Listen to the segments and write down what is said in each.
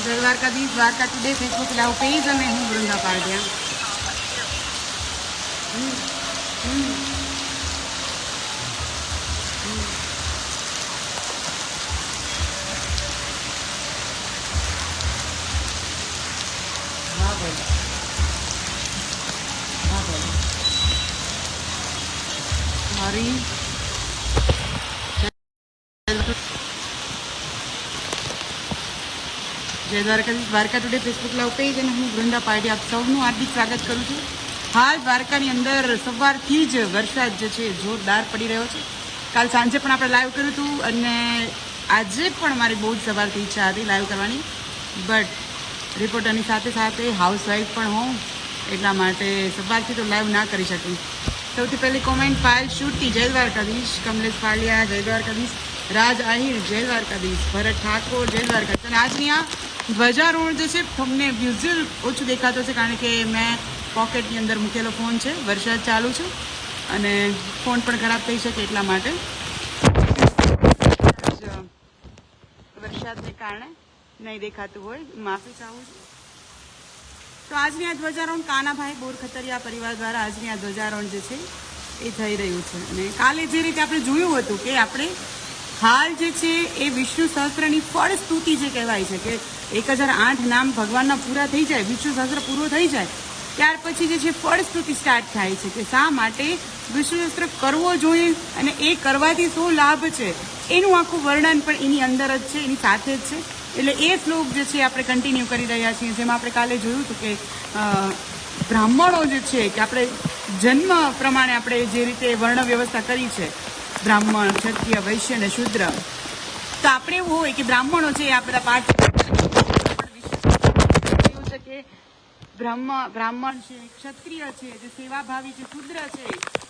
જય Dwarkadhish, Dwarka today Facebook live page અને હું વૃંદા પારડિયા. હા ભાઈ, હા ભાઈ, મારી જય Dwarkadhish, Dwarka today Facebook live page અને હું વૃંદા પારડી આપ સૌનું હાર્દિક સ્વાગત કરું છું. હાલ દ્વારકાની અંદર સવારથી જ વરસાદ જે છે જોરદાર પડી રહ્યો છે. કાલ સાંજે પણ આપણે લાઈવ કર્યું હતું અને આજે પણ મારી બહુ જ સવારથી ઈચ્છા હતી લાઈવ કરવાની, બટ રિપોર્ટરની સાથે સાથે હાઉસવાઈફ પણ હોઉં એટલા માટે સવારથી તો લાઈવ ના કરી શકી. સૌથી પહેલી કોમેન્ટ પાયલ શુટી જય દ્વારકાધીશ, કમલેશ પાલિયા જય દ્વારકાધીશ, રાજ આહિર જય દ્વારકાધીશ, ભરત ઠાકોર જય દ્વારકાધીશ. અને આજની આ ધ્વજારોહણ જે છે તમને વિઝ્યુઅલ ઓછું દેખાતો છે કારણ કે મેં પોકેટની અંદર મૂકેલો ફોન છે, વરસાદ ચાલુ છે અને ફોન પણ ખરાબ થઈ શકે એટલા માટે વરસાદને કારણે નહીં દેખાતું હોય, માફી ચાહું છું. તો આજની આ ધ્વજારોહણ કાનાભાઈ બોરખતરિયા પરિવાર દ્વારા આજની આ ધ્વજારોહણ જે છે એ થઈ રહ્યું છે. અને કાલે જે રીતે આપણે જોયું હતું કે આપણે હાલ જે છે એ વિષ્ણુ સહસ્ત્રની ફળ સ્તુતિ જે કહેવાય છે કે 1008 નામ ભગવાનના પૂરા થઈ જાય, વિષ્ણુ સહસ્ત્ર પૂરો થઈ જાય ત્યાર પછી જે છે ફળ સ્તુતિ સ્ટાર્ટ થાય છે કે શા માટે વિષ્ણુ સહસ્ત્ર કરવો જોઈએ અને એ કરવાથી શું લાભ છે એનું આખું વર્ણન પણ એની અંદર જ છે, એની સાથે જ છે. એટલે એ શ્લોક જે છે આપણે કન્ટિન્યુ કરી રહ્યા છીએ. જેમાં આપણે કાલે જોયું હતું કે બ્રાહ્મણો જે છે કે આપણે જન્મ પ્રમાણે આપણે જે રીતે વર્ણ વ્યવસ્થા કરી છે, બ્રાહ્મણ, ક્ષત્રિય, વૈશ્ય અને શૂદ્ર, તો આપણે એવું હોય કે બ્રાહ્મણો છે આ બધા પાઠ છે કે બ્રાહ્મણ છે, ક્ષત્રિય છે, જે સેવાભાવી છે, શૂદ્ર છે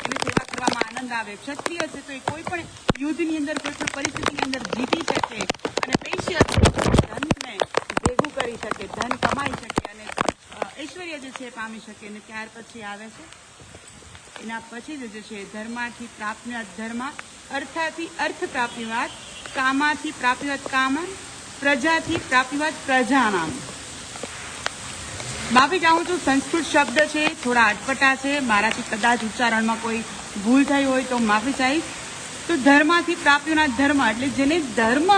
એને સેવા કરવામાં આનંદ આવે, ક્ષત્રિય છે તો એ કોઈ પણ યુદ્ધની અંદર કોઈ પણ પરિસ્થિતિની અંદર જીતી શકે, અને વૈશ્ય છે ધનને ભેગું કરી શકે, ધન કમાઈ શકે અને ઐશ્વર્ય જે છે પામી શકે. અને ત્યાર પછી આવે છે એના પછી જે છે ધર્માથી પ્રાપ્તિવાદ ધર્મ, અર્થાથી અર્થ પ્રાપ્તિવાદ, કામાથી પ્રાપ્તિવાદ કામ, પ્રજાથી પ્રાપ્તિવાદ પ્રજાનામ. માફી ચાહું છું, સંસ્કૃત શબ્દ છે થોડા અટપટા છે, મારાથી કદાચ ઉચ્ચારણમાં કોઈ ભૂલ થઈ હોય તો માફી ચાહીશ. તો ધર્માથી પ્રાપ્તિના ધર્મ એટલે જેને ધર્મ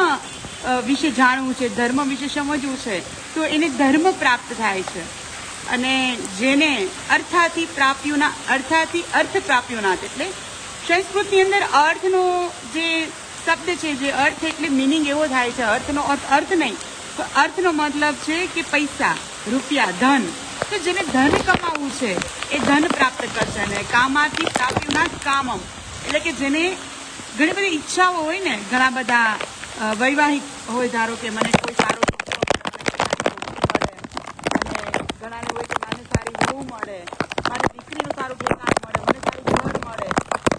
વિશે જાણવું છે, ધર્મ વિશે સમજવું છે તો એને ધર્મ પ્રાપ્ત થાય છે. અને જેને અર્થાથી અર્થ પ્રાપ્યોના એટલે સંસ્કૃતની અંદર અર્થનો જે શબ્દ છે, જે અર્થ એટલે મિનિંગ એવો થાય છે, અર્થનો અર્થ નહીં, તો અર્થનો મતલબ છે કે પૈસા, રૂપિયા, ધન. તો જેને ધન કમાવવું છે એ ધન પ્રાપ્ત કરશે. અને કામાથી પ્રાપ્યુના કામમ એટલે કે જેને ઘણી બધી ઈચ્છાઓ હોય ને, ઘણા બધા વૈવાહિક હોય, ધારો કે મને કોઈ સારો છોકરો મળે, અને ઘણાને હોય કે મને સારી વહુ મળે, મારી દીકરીનું સારું ઠેકાણ મળે, મને સારું ઘર મળે.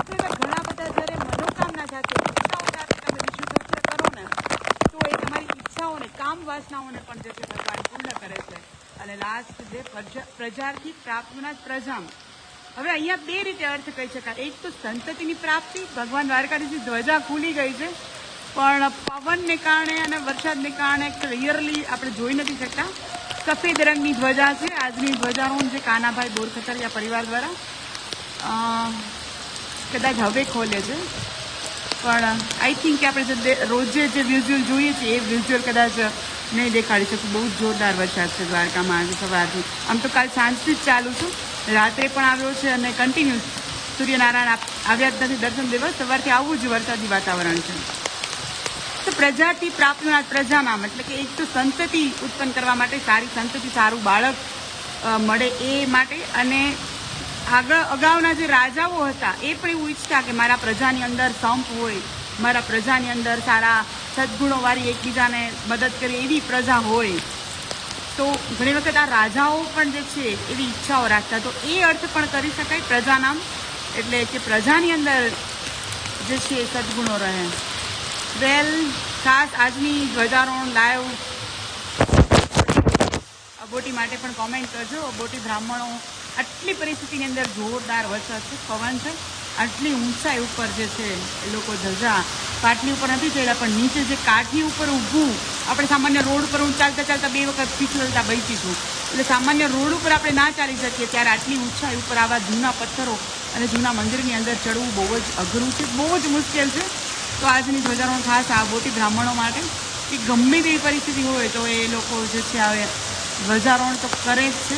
તો એવા ઘણા બધા જ્યારે મનોકામના સાથે ઈચ્છાઓ સાથે તમે વિષ્ણુ સહસ્ત્ર કરો ને તો એ તમારી ઈચ્છાઓને, કામ વાસનાઓને પણ જે છે ભગવાન પૂર્ણ કરે છે. અને લાસ્ટ જે પ્રજાથી પ્રાપ્તિના પ્રજામ, હવે અહીંયા બે રીતે અર્થ કહી શકાય. એક તો સંતતિની પ્રાપ્તિ, ભગવાન દ્વારકાધીશની ધ્વજા ખુલી ગઈ છે પણ પવનને કારણે અને વરસાદને કારણે ક્લિયરલી આપણે જોઈ નથી શકતા. સફેદ રંગની ધ્વજા છે આજની ધ્વજારોહણ જે કાનાભાઈ બોરખતરિયા પરિવાર દ્વારા કદાચ હવે ખોલે છે, પણ આઈ થિંક કે આપણે રોજે જે વિઝ્યુઅલ જોઈએ છીએ એ વિઝ્યુઅલ કદાચ નહીં દેખાડી શકું. બહુ જ જોરદાર વરસાદ છે દ્વારકામાં આજે સવારથી. આમ તો કાલ સાંજથી જ ચાલુ છું, રાત્રે પણ આવ્યો છે અને કન્ટિન્યુ સૂર્યનારાયણ આવ્યા જ નથી દર્શન દેવા, સવારથી આવું જ વરસાદી વાતાવરણ છે. તો પ્રજાથી પ્રાપ્તિના પ્રજાનામ એટલે કે એક તો સંતતિ ઉત્પન્ન કરવા માટે, સારી સંતતિ, સારું બાળક મળે એ માટે. અને અગાઉના જે રાજાઓ હતા એ પણ એવું ઈચ્છતા કે મારા પ્રજાની અંદર સંપ હોય, મારા પ્રજાની અંદર સારા સદગુણોવાળી એકબીજાને મદદ કરે એવી પ્રજા હોય. તો ઘણી વખત આ રાજાઓ પણ જે છે એવી ઈચ્છાઓ રાખતા, તો એ અર્થ પણ કરી શકાય પ્રજાનામ એટલે કે પ્રજાની અંદર જે છે સદગુણો રહે. વેલ, ખાસ આજની ધ્વજારોહણ લાઈવ અબોટી માટે પણ કોમેન્ટ કરજો. અબોટી બ્રાહ્મણો આટલી પરિસ્થિતિની અંદર જોરદાર વરસાદ છે, પવન છે, આટલી ઊંચાઈ ઉપર જે છે એ લોકો ધજા પાટલી ઉપર નથી ચડ્યા, પણ નીચે જે કાઠી ઉપર ઊભું આપણે સામાન્ય રોડ ઉપર હું ચાલતા ચાલતા 2 વખત ફીસલતા બચી છું, એટલે સામાન્ય રોડ ઉપર આપણે ના ચાલી શકીએ ત્યારે આટલી ઊંચાઈ ઉપર આવા જૂના પથ્થરો અને જૂના મંદિરની અંદર ચડવું બહુ જ અઘરું છે, બહુ જ મુશ્કેલ છે. તો આજની ધ્વજારોહણ ખાસ આ બોટી બ્રાહ્મણો માટે કે ગમે તેવી પરિસ્થિતિ હોય તો એ લોકો જે છે હવે ધ્વજારોહણ તો કરે જ છે.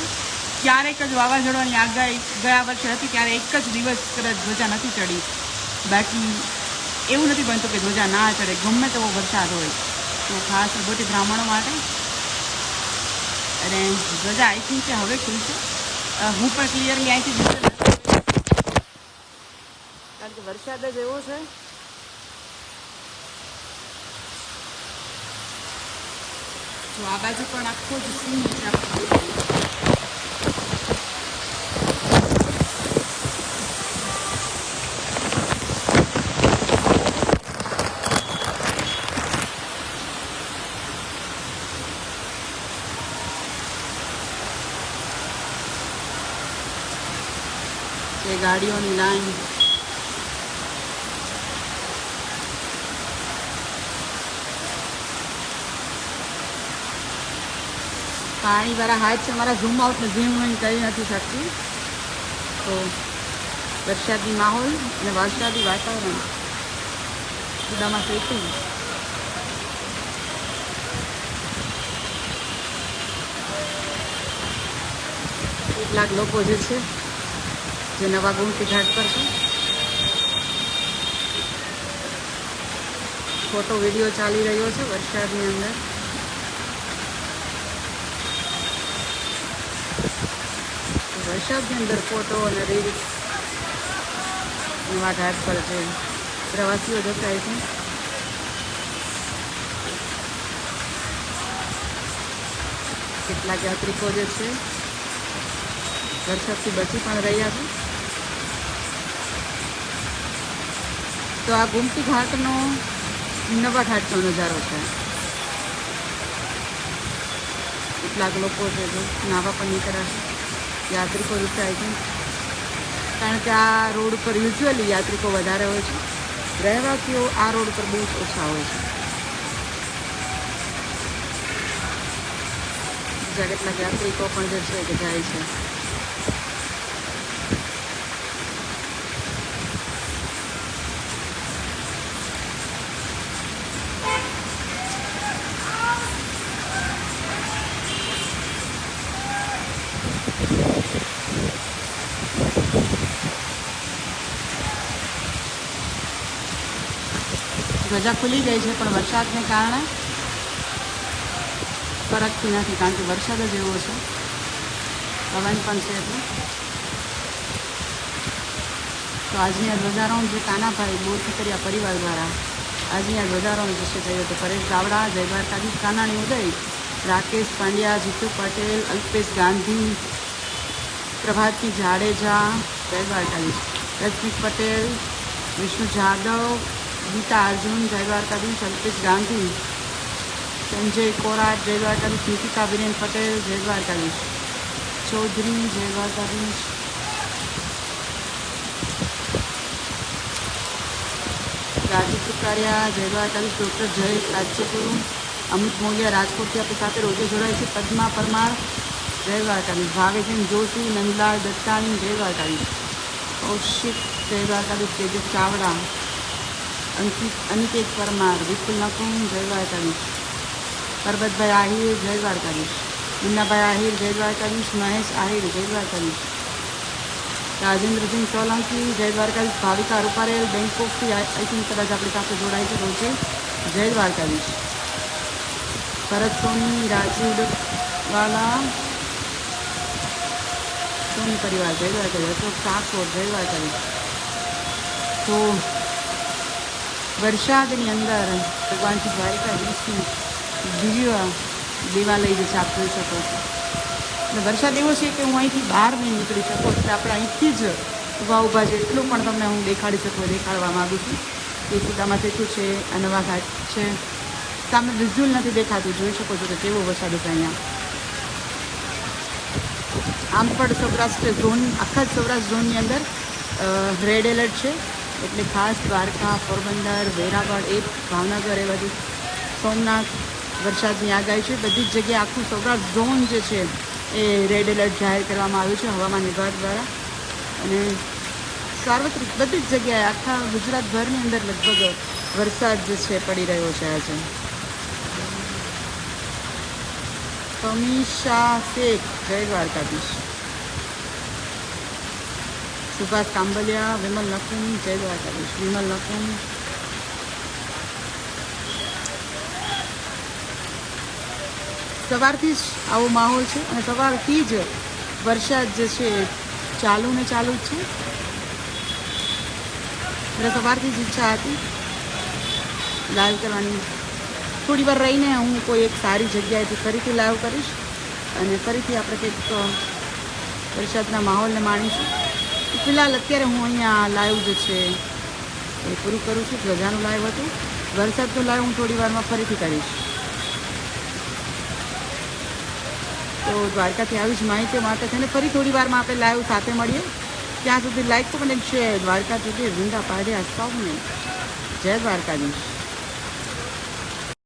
ક્યારેક જ વાવાઝોડાની આગાહી ગયા વર્ષે હતી ત્યારે એક જ દિવસ કદાચ ધ્વજા નથી ચડી, બાકી એવું નથી બનતું કે ધ્વજા ના ચડે ગમે તેવો વરસાદ હોય. તો ખાસ બોટી બ્રાહ્મણો માટે અને ધ્વજા આઈ થિંક કે હવે ખુલશે. હું પણ ક્લિયરલી અહીંથી જોઈ નથી કારણ કે વરસાદ જ એવો છે. જો આ બાજુ પણ આખો જ સીન છે. એ ગાડીઓની લાઈન, પાણીવાળા હાથ છે મારા, ઝૂમ આઉટ ને ઝૂમ ઇન કરી નથી શકતી. તો વરસાદી માહોલ અને વરસાદી વાતાવરણ બધામાં સેટિંગ. કેટલાક લોકો જે છે જે નવા ગોમતી ઘાટ પર છે, ફોટો વિડીયો ચાલી રહ્યો છે વરસાદની અંદર. વરસાદની અંદર ફોટો અને રીલ્સ નવા ઘાટ પર છે પ્રવાસીઓ દેખાય છે. કેટલાક યાત્રિકો જે છે વરસાદથી બચી પણ રહ્યા છે. તો આ ગોમતી ઘાટનો નવા ઘાટનો નજારો છે. કેટલાક લોકો છે જો નાવા પણ નીકળ્યા છે, યાત્રિકો દેખાય છે કારણ કે આ રોડ પર યુઝ્યુઅલી યાત્રિકો વધારે હોય છે, રહેવાસીઓ આ રોડ પર બહુ જ ઓછા હોય છે. બીજા કેટલાક યાત્રિકો પણ જે છે કે જાય છે. ધ્વજા ખુલી ગઈ છે પણ વરસાદને કારણે ફરકતી નથી કારણ કે વરસાદ જ એવો છે, પવન પણ છે. તો આજની આ ધ્વજારોહણ જે કાનાભાઈ બોરખતરિયા પરિવાર દ્વારા આજની આ ધ્વજારોહણ જે છે થયું તો પરેશ ગાવડા, જય દ્વારકાધીશ, કાનાણી ઉદય, રાકેશ પાંડ્યા, જીતુ પટેલ, અલ્પેશ ગાંધી, પ્રભાતસિંહ જાડેજા, જય દ્વારકાધીશ, રશ્મિક પટેલ, વિષ્ણુ જાદવ, ગીતા અર્જુન, જય દ્વારકાધીશ, અલ્પેશ ગાંધી, સંજય કોરાટ, જય દ્વારકાધીશ, નીતિકા વિરેન પટેલ, જય દ્વારકાધીશ, ચૌધરી, જય દ્વારકાધીશ, રાજુ સુકારિયા, જય દ્વારકાધીશ, ડૉક્ટર જયેશ રાજ્યગુરુ, અમિત મોલિયા રાજકોટથી આપણી સાથે રોજે જોડાય છે, પદ્મા પરમાર, જય દ્વારકાધીશ, ભાવેશબેન જોશી, નંદલાલ દત્તાણી, જય દ્વારકાધીશ, કૌશિક, જય દ્વારકાધીશ, તેજસ ચાવડા, અનિકેત પરમાર, વિપુલ નકુમ, જય દ્વારકાધીશ, પરબતભાઈ આહિર, જય દ્વારકાધીશ, મુન્નાભાઈ આહિર, જય દ્વારકાધીશ, મહેશ આહિર, જય દ્વારકાધીશ, રાજેન્દ્રસિંહ સોલંકી, જય દ્વારકાધીશ, ભાવિકા રૂપારેલ બેંકોકથી આઈ થિંક કદાચ આપણી સાથે જોડાય છે રોજે, જય દ્વારકાધીશ, ભરત સોની, રાજીવ વાલા, સોની પરિવાર, જય દ્વારકાધીશ, અશોક ઠાકોર, જય દ્વારકાધીશ. તો વરસાદની અંદર ભગવાનથી દ્વારકાધીશનું દિવ્ય દેવાલય જે છે આપ જોઈ શકો છો. અને વરસાદ એવો છે કે હું અહીંથી બહાર નહીં નીકળી શકું, એટલે આપણે અહીંથી જ ઊભા છે એટલું પણ તમને હું દેખાડવા માગું છું. એ સીતામાં સેતુ છે, આ નવા ઘાટ છે, સામે વિઝ્યુઅલ નથી દેખાતું, જોઈ શકો છો કે કેવો વરસાદ છે અહીંયા. આમ પણ સૌરાષ્ટ્ર ઝોન, આખા જ સૌરાષ્ટ્ર ઝોનની અંદર રેડ એલર્ટ છે, એટલે ખાસ દ્વારકા, પોરબંદર, વેરાવળ, એ ભાવનગર, એ બધું સોમનાથ વરસાદની આગાહી છે. બધી જ જગ્યાએ આખું સૌરાષ્ટ્ર ઝોન જે છે એ રેડ એલર્ટ જાહેર કરવામાં આવ્યું છે હવામાન વિભાગ દ્વારા. અને સાર્વત્રિક બધી જ જગ્યાએ આખા ગુજરાતભરની અંદર લગભગ વરસાદ જે છે પડી રહ્યો છે આજે. સમીષા શેખ, જય દ્વારકાધીશ. સુભાષ કાંબલિયા, વિમલ નકુમ, જય દ્વારકાધીશ. વિમલ નકુમ. સવારથી જ આવો માહોલ છે અને સવારથી જ વરસાદ જે છે ચાલુ ને ચાલુ જ છે. એટલે સવારથી જ ઈચ્છા હતી લાઈવ કરવાની. થોડી વાર રહીને હું કોઈ એક સારી જગ્યાએથી ફરીથી લાઈવ કરીશ અને ફરીથી આપણે કંઈક વરસાદના માહોલને માણીશું. ફિલહાલ અત્યારે હું અહીંયા લાઈવ જે છે એ પૂરું કરું છું. રજાનું લાઈવ હતું. વરસાદનું લાઈવ હું થોડી વારમાં ફરીથી કરીશ. તો દ્વારકાથી આવી જ માહિતી માટે થઈને ફરી થોડી વારમાં આપણે લાઈવ સાથે મળીએ. ત્યાં સુધી લાઈક, કમેન્ટ, શેર. દ્વારકા સુધી ઝિંદા પાડ્યા સૌને. જય દ્વારકાધીશ.